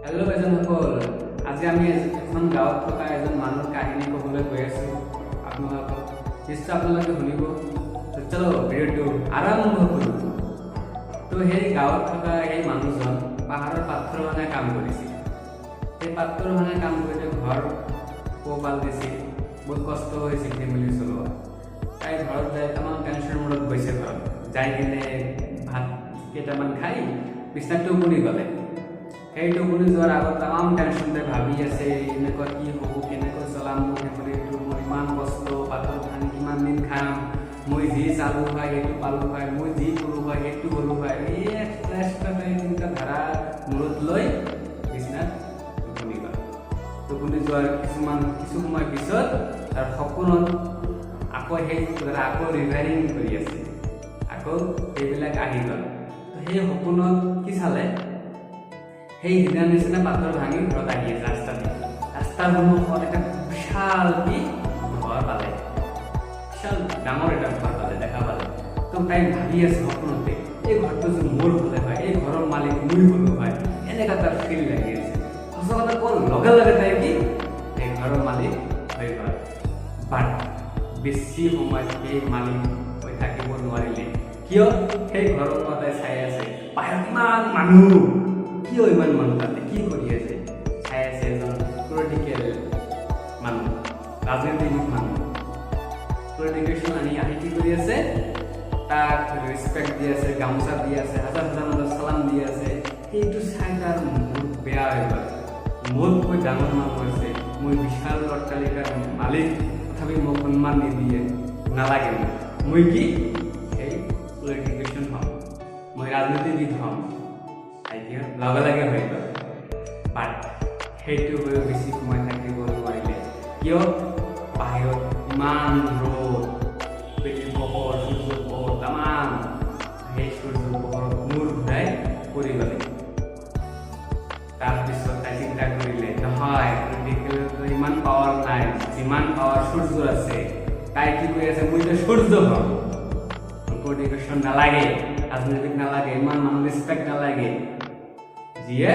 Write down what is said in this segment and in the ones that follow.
Hello' এজনসকল, আজি আমি এখন গাঁৱত থকা এজন মানুহৰ কাহিনী ক'বলৈ গৈ আছোঁ আপোনালোকক। নিশ্চয় আপোনালোকে শুনিব। চলো ভিডিঅ'টো আৰম্ভ কৰোঁ। তো সেই গাঁৱত থকা সেই মানুহজন পাহাৰৰ পাথৰ ভাঙা কাম কৰিছিল। সেই পাথৰ ভাঙা কাম কৰিলে ঘৰ পোহপাল দিছিল, বহুত কষ্ট হৈছিল ফেমিলি চলোৱা। তাই ঘৰত যায় তামান টেনশ্যন মূৰত গৈছে। ঘৰত যাই কিনে ভাত কেইটামান খাই বিছনাত টোপনি গ'লে। সেই টোপনি যোৱাৰ আগত তামাম টেনশ্যনতে ভাবি আছে, এনেকুৱা কি হ'ব, কেনেকৈ চলাম মোৰ ফেমিলিটো, মোৰ ইমান কষ্ট, পাথৰ ভাঙি কিমান দিন খাম, মই যি চালোঁ হয় সেইটো পালোঁ হয়, মই যি কৰোঁ হয় সেইটো হ'লোঁ হয়। এই চিন্তাধাৰা মূৰত লৈ বিছনাত টোপনি গ'ল। টোপনি যোৱাৰ কিছু সময় পিছত তাৰ সপোনত আকৌ ৰিভাইৰিং কৰি আছে, আকৌ সেইবিলাক আহি গ'ল। সেই সপোনত কি চালে, সেই সিদিনাৰ নিচিনা পাথৰ ভাঙি ঘৰত আহি আছে ৰাস্তাৰ সন্মুখত এটা বিশাল ঘৰ পালে, বিশাল ডাঙৰ এটা ঘৰ পালে, দেখা পালে। তো তাই ভাবি আছে সপোনতে, এই ঘৰটো যে মোৰ হ'লে হয়, এই ঘৰৰ মালিক মই হ'লো হয়, এনেকুৱা তাৰ ফিল লাগি আছে। সঁচা কথা কোৱাৰ লগে লগে তাই কি এই ঘৰৰ মালিক হৈ গ'ল। বাট বেছি সময় সেই মালিক হৈ থাকিব নোৱাৰিলে। কিয়? সেই ঘৰৰ পৰা তাই চাই আছে বাহিৰত ইমান মানুহ, কিয় ইমান মানুহ তাতে কি কৰি আছে, চাই আছে এজন পলিটিকেল মানুহ, ৰাজনৈতিক মানুহ। পলিটিকেশ্যন আহি কি কৰি আছে, তাক ৰেচপেক্ট দি আছে, গামোচা দি আছে, হাজাৰ হাজাৰ মানুহ চালাম দি আছে। সেইটো চাই তাৰ মন বেয়া হৈ গ'ল। মোতকৈ ডাঙৰ মানুহ আছে, মই বিশাল অট্টালিকাৰ মালিক, তথাপি মোক সন্মান নিদিয়ে, নালাগে মই কি সেই পলিটিকেশ্যন হ'ম, মই ৰাজনীতিবিদ হ'ম। লগে লগে হৈ গ'ল। বাট সেইটো হৈ বেছি সময় থাকিব নোৱাৰিলে। কিয়? বাহিৰত ইমান ৰ'দ, বেলি পোহৰ, সূৰ্যৰ পোহৰ তামাম, সেই সূৰ্যৰ পোহৰত মূৰ ঘূৰাই পৰি গ'লে। তাৰপিছত তাই চিন্তা কৰিলে, নহয় পলিটিকেলতো ইমান পাৱাৰ নাই, যিমান পাৱাৰ সূৰ্যৰ আছে। তাই কি কৰি আছে, মই এতিয়া সূৰ্য হ'ম, পলিটিকেশ্যন নালাগে, ৰাজনীতিক নালাগে, ইমান মানুহ ৰেচপেক্ট নালাগে, যিয়ে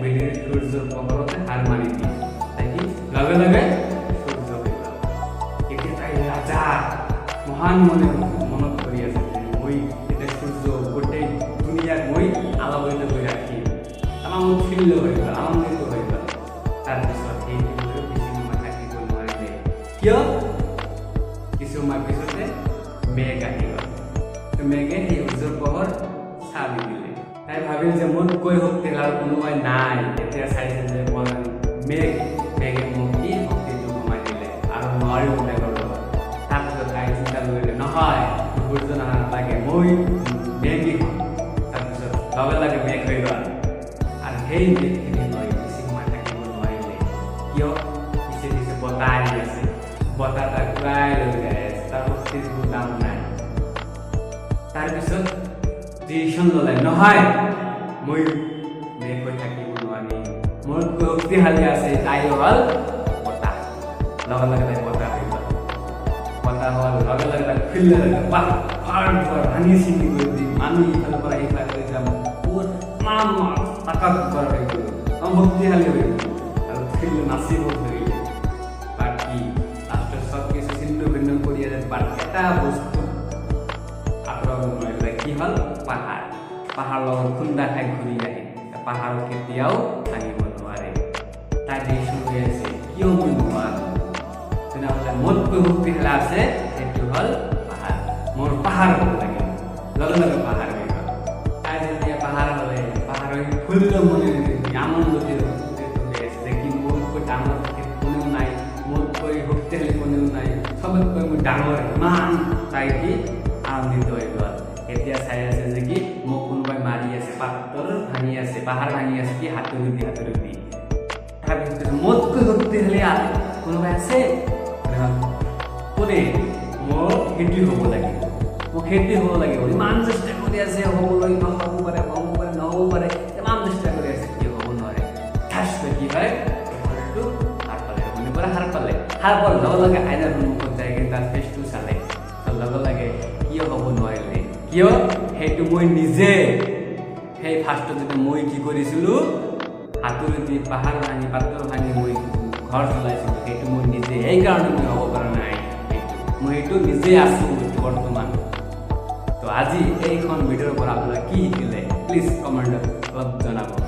বেলিৰ সূৰ্যৰ পোহৰতে হাৰ মাৰি দিয়ে। তাই কি লগে লগে সূৰ্য হৈ গ'ল। এতিয়া তাই ৰাজা মহান মনত কৰি আছে যে মই এতিয়া সূৰ্য, গোটেই দুনিয়াক মই আলোকিত কৰি ৰাখিম। আমাৰ উৎফুল্ল হৈ গ'ল, আনন্দিত হৈ গ'ল। তাৰপিছত সেইটো বেছি সময় থাকিব নোৱাৰিলে। কিয়? কিছু সময় পিছতে মেঘ আহি গ'ল। মেঘে সেই সূৰ্যৰ পোহৰ চালি দিলে। তাই ভাবিল যে মোতকৈ শক্তিশালী কোনোবাই নাই। এতিয়া চাইছে যে মেঘে মোক কি শক্তিটো কমাই দিলে আৰু নোৱাৰিব মেঘৰ লগত। তাৰপিছত তাই চিন্তা কৰিলে, নহয় সূৰ্য নালাগে, মই মেঘেই হ'ম। তাৰপিছত লগে লগে মেঘ হৈ গ'ল। আৰু সেই মেঘখিনি লৈ বেছি সময় থাকিব নোৱাৰিলে। কিয়? পিছে পিছে বতাহ আহি আছে, বতাহ তাক ঘূৰাই লৈ যাই আছে, তাৰ শক্তিৰ কোনো দাম নাই। তাৰপিছত ডিচিশ্যন ল'লে, নহয় মই মেঘ হৈ থাকিব নোৱাৰিম, মোতকৈ শক্তিশালী আছে, তাই হ'ল বতাহ। লগে লগে তাই বতাহ হৈ গ'ল। বতাহ হোৱাৰ লগে লগে তাই ফিল্ড পাহাৰ ভাঙি চিঙি কৰি দিম, মানুহ ইফালৰ পৰা সিফালে লৈ যাম, বহুত তাকাত হৈ গ'ল, শক্তিশালী হৈ গ'ল আৰু ফিল্ড নাচিব ধৰিলে। বাকী লাষ্টত চব কিছু ছিন্ন ভিন্ন কৰি আছে। বাট এটা বস্তু আঁতৰাব নোৱাৰিলে, কি হ'ল? পাহাৰ লগত খুন্দা খাই ঘূৰি আহে। পাহাৰক কেতিয়াও ভাঙিব নোৱাৰে। তাই ডিচিশ্যন হৈ আছে, কিয় মই নোৱাৰোঁ? তেনেহ'লে মোতকৈ শক্তিশালী আছে, সেইটো হ'ল পাহাৰ, মোৰ পাহাৰ হ'ব লাগে। লগে লগে পাহাৰ হৈ গ'ল। তাই যেতিয়া পাহাৰ হ'লে, পাহাৰৰ ফুল্ল মনেৰে আনন্দতে হৈ আছে যে কি মোতকৈ ডাঙৰ কোনেও নাই, মোতকৈ শক্তিশালী কোনেও নাই, চবতকৈ মই ডাঙৰ, ইমান তাই কি আনন্দিত হৈ গ'ল। এতিয়া চাই আছে যে কি মোক কোনোবাই মাৰি আছে, পাথৰ ভাঙি আছে, পাহাৰ ভাঙি আছে, কি হাতুৰি দি। তাৰপিছত মোতকৈ শক্তিশালী কোনোবাই আছে, কোনে? মোক খেতি হ'ব লাগিব, ইমান চেষ্টা কৰি আছে হ'বলৈ, নহ'ব পাৰে, নহ'ব পাৰে, ইমান চেষ্টা কৰি আছে, কি হ'ব নোৱাৰে। কি হয়, ঘৰটো সাৰ পালে, মনে পৰা সাৰ পোৱাৰ লগে লগে আইনাৰ সন্মুখত যায় কিনে তাৰ ফেচটো চালে। লগে লগে কিয় হ'ব নোৱাৰিলে? কিয়? সেইটো মই নিজে, সেই ফাৰ্ষ্টত যেতিয়া মই কি কৰিছিলোঁ, হাতুৰি দি পাহাৰ ভাঙি পাথৰ ভাঙি মই ঘৰ চলাইছিলোঁ সেইটো মই নিজে সেইকাৰণে মই হ'ব পৰা নাই মই সেইটো নিজে আছোঁ বৰ্তমান তো আজি এইখন ভিডিঅ'ৰ পৰা আপোনালোকে কি শিকিলে প্লিজ কমেণ্টত অলপ জনাব